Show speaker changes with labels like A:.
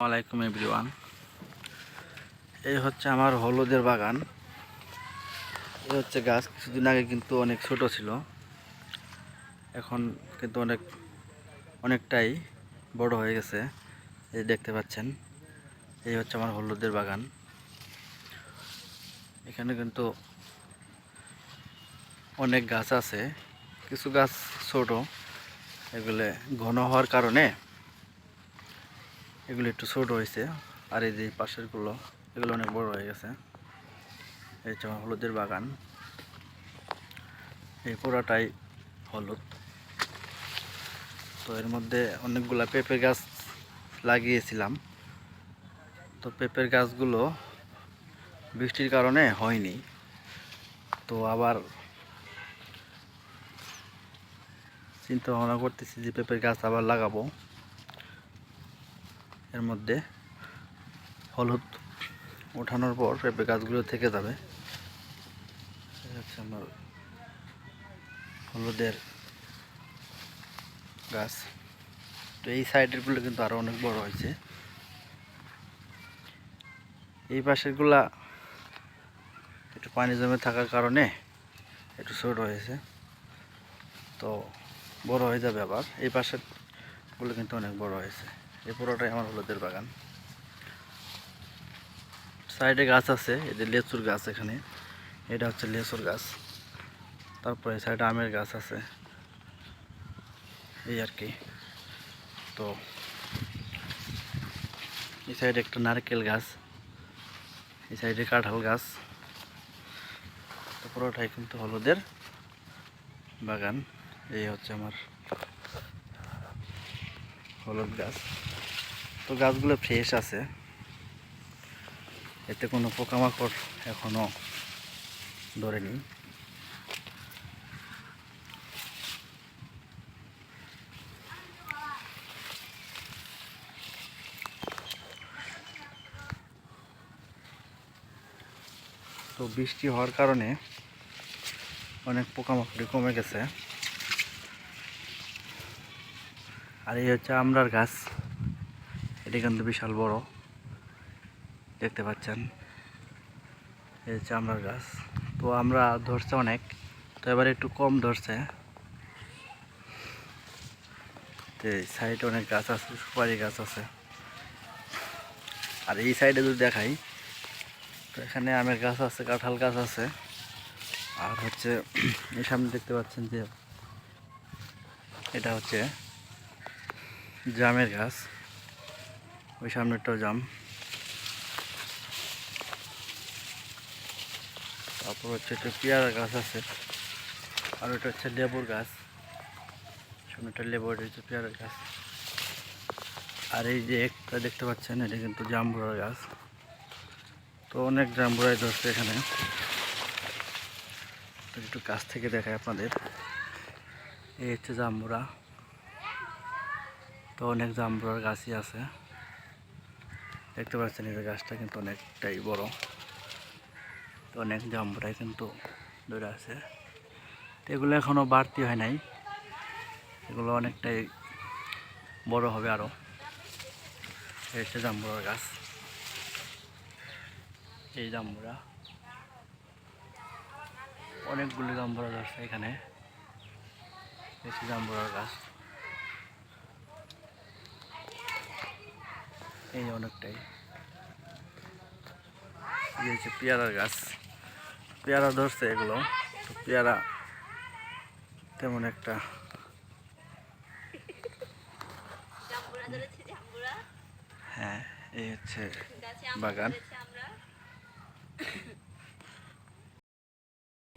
A: আসসালামাইকুম এভরিওয়ান। এই হচ্ছে আমার হলুদের বাগান। এই হচ্ছে গাছ। কিছুদিন আগে কিন্তু অনেক ছোট ছিল, এখন কিন্তু অনেকটাই বড় হয়ে গেছে। এই দেখতে পাচ্ছেন, এই হচ্ছে আমার হলুদের বাগান। এখানে কিন্তু অনেক গাছ আছে, কিছু গাছ ছোট, এগুলো ঘন হওয়ার কারণে এগুলো একটু ছোট হয়েছে। আর এই যে পাশেরগুলো, এগুলো অনেক বড় হয়ে গেছে। এই হচ্ছে আমার হলুদের বাগান। এই পুরাটাই হলুদ। তো এর মধ্যে অনেকগুলা পেঁপে গাছ লাগিয়েছিলাম। তো পেঁপের গাছগুলো বৃষ্টির কারণে হয়নি। তো আবার চিন্তা ভাবনা করতেছি যে পেঁপের গাছ আবার লাগাবো। এর মধ্যে হলুদ ওঠানোর পর পেঁপে গাছগুলো থেকে যাবে। এই হচ্ছে আমার হলুদের গাছ। তো এই সাইডেরগুলো কিন্তু আরো অনেক বড় হয়েছে। এই পাশেরগুলা একটু পানি জমে থাকার কারণে একটু ছোট হয়েছে, তো বড় হয়ে যাবে আবার। এই পাশের গুলো কিন্তু অনেক বড় হয়েছে। এই পুরোটাই আমার হলুদের বাগান। সাইডে গাছ আছে, এই যে লেচুর গাছ, এখানে এটা হচ্ছে লেচুর গাছ। তারপরে সাইডে আমের গাছ আছে, এই আর কি। তো এই সাইডে একটা নারকেল গাছ, এই সাইডে কাঁঠাল গাছ। তো পুরোটাই কিন্তু হলুদের বাগান। এই হচ্ছে আমার হলুদ গাছ। তো গাছগুলো ফ্রেশ আছে, এতে কোনো পোকামাকড় এখনো ধরেনি। তো বৃষ্টি হওয়ার কারণে অনেক পোকামাকড় কমে গেছে। আর এই হচ্ছে আমড়ার গাছ, এটা কিন্তু বিশাল বড়, দেখতে পাচ্ছেন। এই হচ্ছে আমড়ার গাছ। তো আমরা ধরছে অনেক, তো এবার একটু কম ধরছে। তো এই সাইডে অনেক গাছ আছে, সুপারি গাছ আছে। আর এই সাইডে যদি দেখাই, তো এখানে আমের গাছ আছে, কাঁঠাল গাছ আছে। আর হচ্ছে এই সামনে দেখতে পাচ্ছেন যে এটা হচ্ছে জামের গাছ, ওই সামনেটাও জাম। তারপর হচ্ছে একটা পেয়ারা গাছ আছে, আর ওটা হচ্ছে লেবুর গাছ। সামনেটা লেবু, এটা হচ্ছে পেয়ারার গাছ। আর এই যে একটা দেখতে পাচ্ছেন, এটা কিন্তু জাম্বুরার গাছ। তো অনেক জাম্বুরাই ধরছে এখানে। তো একটু কাছ থেকে দেখায় আপনাদের। এই হচ্ছে জাম্বুরা। তো অনেক জাম্বুরার গাছই আছে, দেখতে পাচ্ছেন। এই গাছটা কিন্তু অনেকটাই বড়। তো অনেক জাম্বুরাই কিন্তু ধরে আছে। তো এগুলো এখনো বাড়তি হয় নাই, এগুলো অনেকটাই বড় হবে আরো। এই হচ্ছে জাম্বুরার গাছ, এই জাম্বুরা। অনেকগুলি জাম্বুরা ধরছে এখানে। এই হচ্ছে জাম্বুরার গাছ, এই অনেকটাই। এই হচ্ছে পেয়ারার গাছ, পেয়ারা ধরছে এগুলো। তো পেয়ারা তেমন একটা, হ্যাঁ, এই হচ্ছে বাগান।